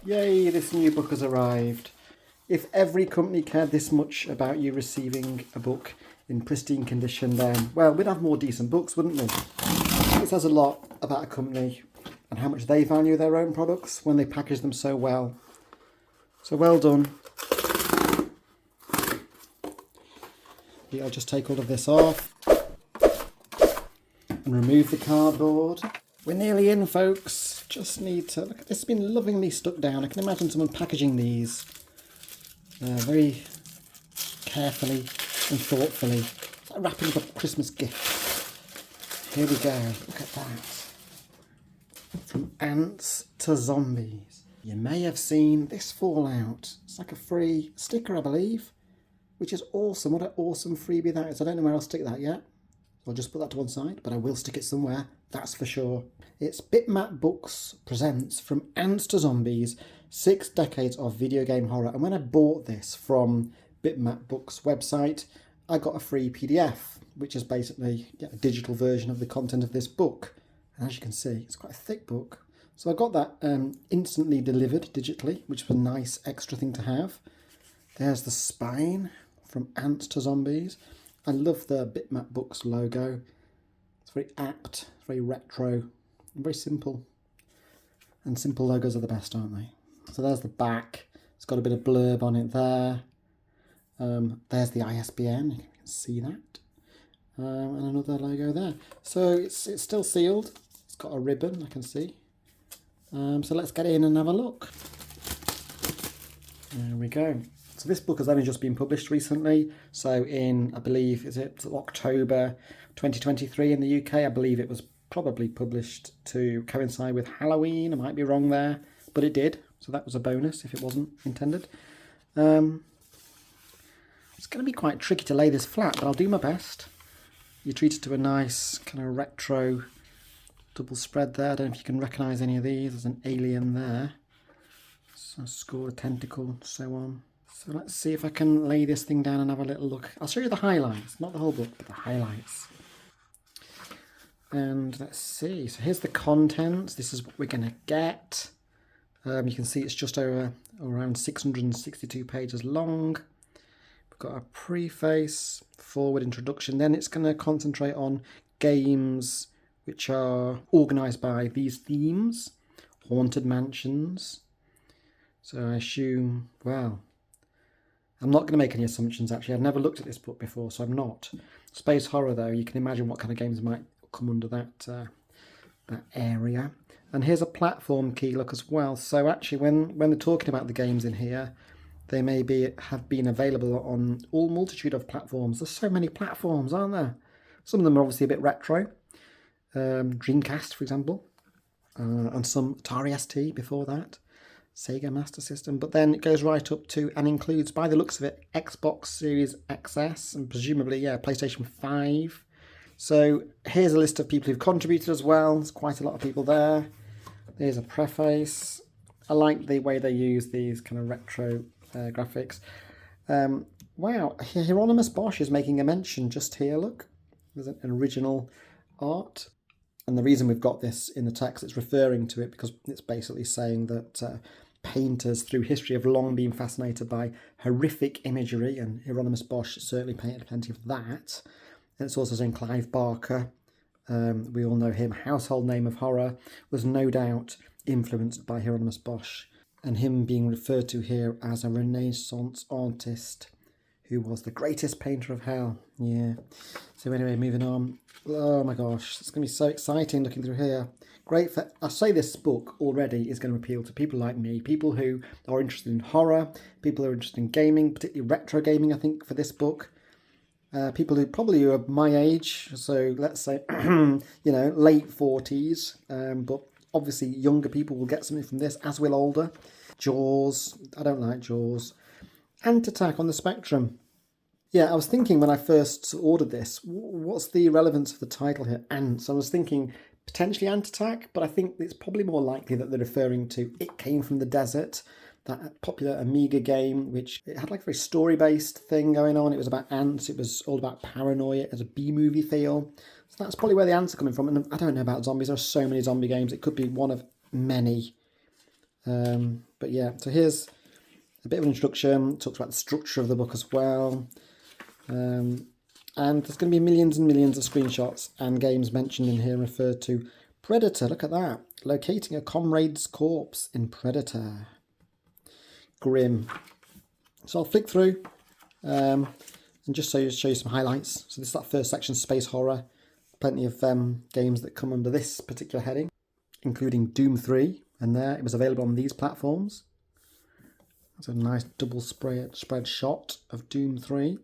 Yay, this new book has arrived. If every company cared this much about you receiving a book in pristine condition, then, well, we'd have more decent books, wouldn't we? It says a lot about a company and how much they value their own products when they package them so well. So well done. Yeah, I'll just take all of this off and remove the cardboard. We're nearly in, folks. Just need to look. It's been lovingly stuck down. I can imagine someone packaging these very carefully and thoughtfully. It's like wrapping up a Christmas gift. Here we go. Look at that. From ants to zombies. You may have seen this fallout. It's like a free sticker, I believe, which is awesome. What an awesome freebie that is. I don't know where I'll stick that yet. I'll just put that to one side, but I will stick it somewhere, that's for sure. It's Bitmap Books presents From Ants to Zombies, 6 Decades of Video Game Horror. And when I bought this from Bitmap Books website, I got a free PDF, which is basically a digital version of the content of this book. And as you can see, it's quite a thick book. So I got that instantly delivered digitally, which was a nice extra thing to have. There's the spine, From Ants to Zombies. I love the Bitmap Books logo. It's very apt, it's very retro, and very simple. And simple logos are the best, aren't they? So there's the back. It's got a bit of blurb on it there. There's the ISBN, you can see that. And another logo there. So it's still sealed. It's got a ribbon, I can see. So let's get in and have a look. There we go. So this book has only just been published recently. So in, I believe, is it October 2023 in the UK? I believe it was probably published to coincide with Halloween. I might be wrong there, but it did. So that was a bonus if it wasn't intended. It's going to be quite tricky to lay this flat, but I'll do my best. You treat it to a nice kind of retro double spread there. I don't know if you can recognise any of these. There's an alien there. So score, a tentacle, so on. So let's see if I can lay this thing down and have a little look. I'll show you the highlights, not the whole book, but the highlights. And let's see. So here's the contents. This is what we're going to get. You can see it's just around 662 pages long. We've got a preface, forward introduction. Then it's going to concentrate on games which are organised by these themes. Haunted mansions. So I assume, well, I'm not going to make any assumptions, actually. I've never looked at this book before, so I'm not. Space horror, though, you can imagine what kind of games might come under that area. And here's a platform key look as well. So actually, when they're talking about the games in here, they may have been available on all multitude of platforms. There's so many platforms, aren't there? Some of them are obviously a bit retro. Dreamcast, for example, and some Atari ST before that. Sega Master System, but then it goes right up to and includes, by the looks of it, Xbox Series XS and presumably, PlayStation 5. So here's a list of people who've contributed as well. There's quite a lot of people there. There's a preface. I like the way they use these kind of retro graphics. Wow, Hieronymus Bosch is making a mention just here, look. There's an original art. And the reason we've got this in the text, it's referring to it because it's basically saying that painters through history have long been fascinated by horrific imagery, and Hieronymus Bosch certainly painted plenty of that. And it's also saying Clive Barker, we all know him, household name of horror, was no doubt influenced by Hieronymus Bosch, and him being referred to here as a Renaissance artist who was the greatest painter of hell. Yeah. So anyway, moving on. Oh my gosh, it's going to be so exciting looking through here. Great for, I say this book already is going to appeal to people like me, people who are interested in horror, people who are interested in gaming, particularly retro gaming, I think, for this book. People who probably are my age, so let's say, late 40s, but obviously younger people will get something from this, as will older. Jaws, I don't like Jaws. Ant Attack on the Spectrum. Yeah, I was thinking when I first ordered this, what's the relevance of the title here? Ants. I was thinking potentially Ant Attack, but I think it's probably more likely that they're referring to It Came from the Desert, that popular Amiga game, which it had like a very story-based thing going on. It was about ants. It was all about paranoia. It has a B-movie feel. So that's probably where the ants are coming from. And I don't know about zombies. There are so many zombie games. It could be one of many. But yeah, so here's a bit of an introduction. It talks about the structure of the book as well. And there's going to be millions and millions of screenshots and games mentioned in here referred to. Predator, look at that. Locating a comrade's corpse in Predator. Grim. So I'll flick through and just show you some highlights. So this is that first section, space horror. Plenty of games that come under this particular heading, including Doom 3. And there, it was available on these platforms. That's a nice double spread shot of Doom 3.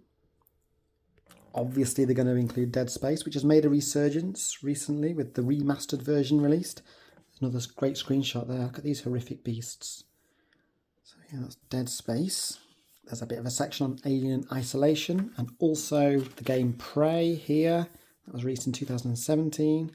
Obviously, they're going to include Dead Space, which has made a resurgence recently with the remastered version released. Another great screenshot there. Look at these horrific beasts. So yeah, that's Dead Space. There's a bit of a section on Alien Isolation and also the game Prey here. That was released in 2017.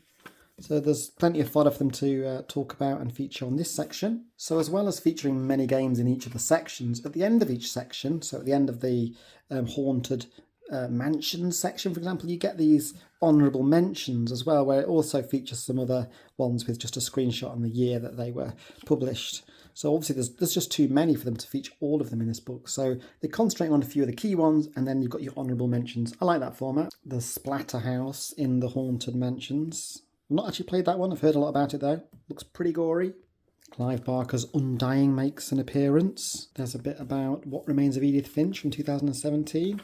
So there's plenty of fodder for them to talk about and feature on this section. So as well as featuring many games in each of the sections, at the end of each section, so at the end of the haunted mansion section, for example, you get these honourable mentions as well, where it also features some other ones with just a screenshot on the year that they were published. So obviously there's just too many for them to feature all of them in this book. So they're concentrating on a few of the key ones, and then you've got your honourable mentions. I like that format. The Splatterhouse in the Haunted Mansions. I've not actually played that one. I've heard a lot about it though. Looks pretty gory. Clive Barker's Undying makes an appearance. There's a bit about What Remains of Edith Finch from 2017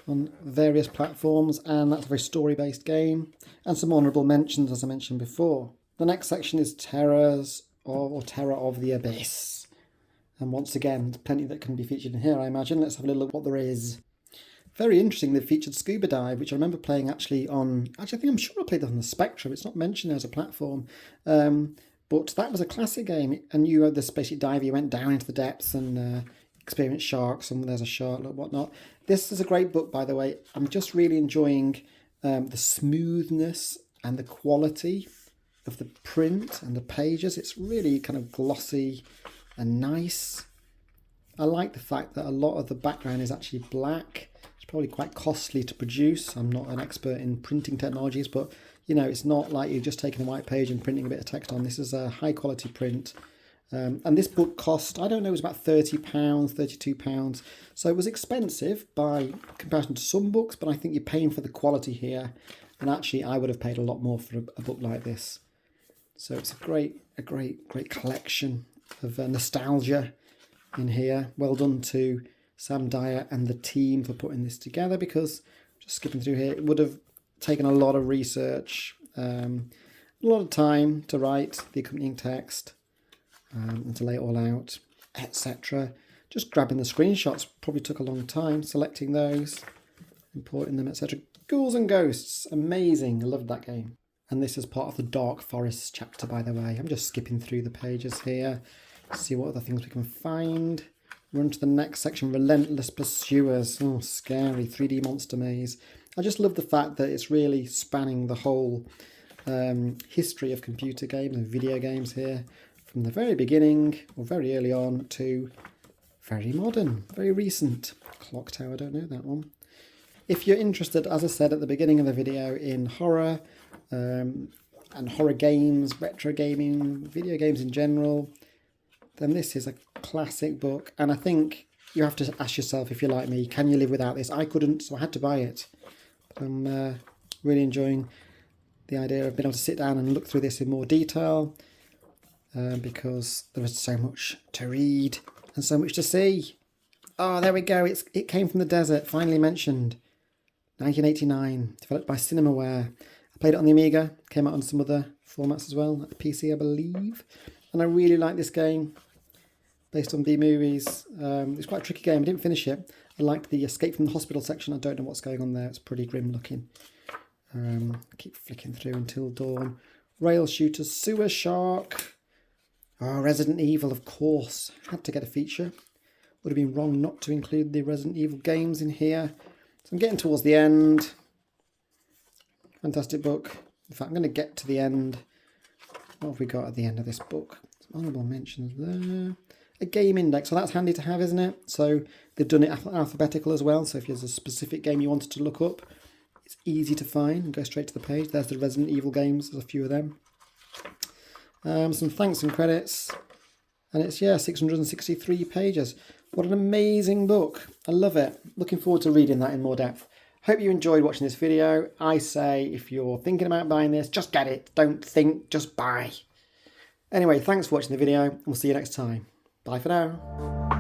on various platforms, and that's a very story-based game. And some honourable mentions, as I mentioned before. The next section is Terror of the Abyss. And once again, plenty that can be featured in here, I imagine. Let's have a little look at what there is. Very interesting, they've featured Scuba Dive, which I remember playing actually on... Actually, I think I'm sure I played that on the Spectrum. It's not mentioned as a platform. But that was a classic game, and you had this basic dive. You went down into the depths and experienced sharks, and there's a shark and whatnot. This is a great book, by the way. I'm just really enjoying the smoothness and the quality of the print and the pages. It's really kind of glossy and nice. I like the fact that a lot of the background is actually black. It's probably quite costly to produce. I'm not an expert in printing technologies, but you know, it's not like you're just taking a white page and printing a bit of text on. This is a high quality print. And this book cost, I don't know, it was about £30, £32. So it was expensive by comparison to some books, but I think you're paying for the quality here. And actually, I would have paid a lot more for a book like this. So it's a great collection of nostalgia in here. Well done to Sam Dyer and the team for putting this together, because just skipping through here, it would have taken a lot of research, a lot of time to write the accompanying text and to lay it all out, etc. Just grabbing the screenshots probably took a long time, selecting those, importing them, etc. Ghouls and Ghosts, amazing. I loved that game. And this is part of the Dark Forest chapter, by the way. I'm just skipping through the pages here, see what other things we can find. Run to the next section, Relentless Pursuers. Oh, scary, 3D monster maze. I just love the fact that it's really spanning the whole history of computer games and video games here, from the very beginning, or very early on, to very modern, very recent. Clock Tower, I don't know that one. If you're interested, as I said at the beginning of the video, in horror and horror games, retro gaming, video games in general, then this is a classic book. And I think you have to ask yourself, if you're like me, can you live without this? I couldn't, so I had to buy it. But I'm really enjoying the idea of being able to sit down and look through this in more detail, because there is so much to read and so much to see. Oh, there we go. It Came from the Desert, finally mentioned. 1989, developed by Cinemaware. I played it on the Amiga, came out on some other formats as well, like the PC, I believe. And I really like this game, based on B-movies. It's quite a tricky game. I didn't finish it. I liked the escape from the hospital section. I don't know what's going on there. It's pretty grim looking. Keep flicking through until dawn. Rail shooters, sewer shark. Oh, Resident Evil, of course. Had to get a feature. Would have been wrong not to include the Resident Evil games in here. So I'm getting towards the end. Fantastic book. In fact, I'm going to get to the end. What have we got at the end of this book? Some honourable mentions there. A game index. So that's handy to have, isn't it? So they've done it alphabetical as well. So if there's a specific game you wanted to look up, it's easy to find and go straight to the page. There's the Resident Evil games. There's a few of them. Some thanks and credits. And it's, yeah, 663 pages. What an amazing book. I love it. Looking forward to reading that in more depth. Hope you enjoyed watching this video. I say if you're thinking about buying this, just get it. Don't think, just buy. Anyway, thanks for watching the video and we'll see you next time. Bye for now.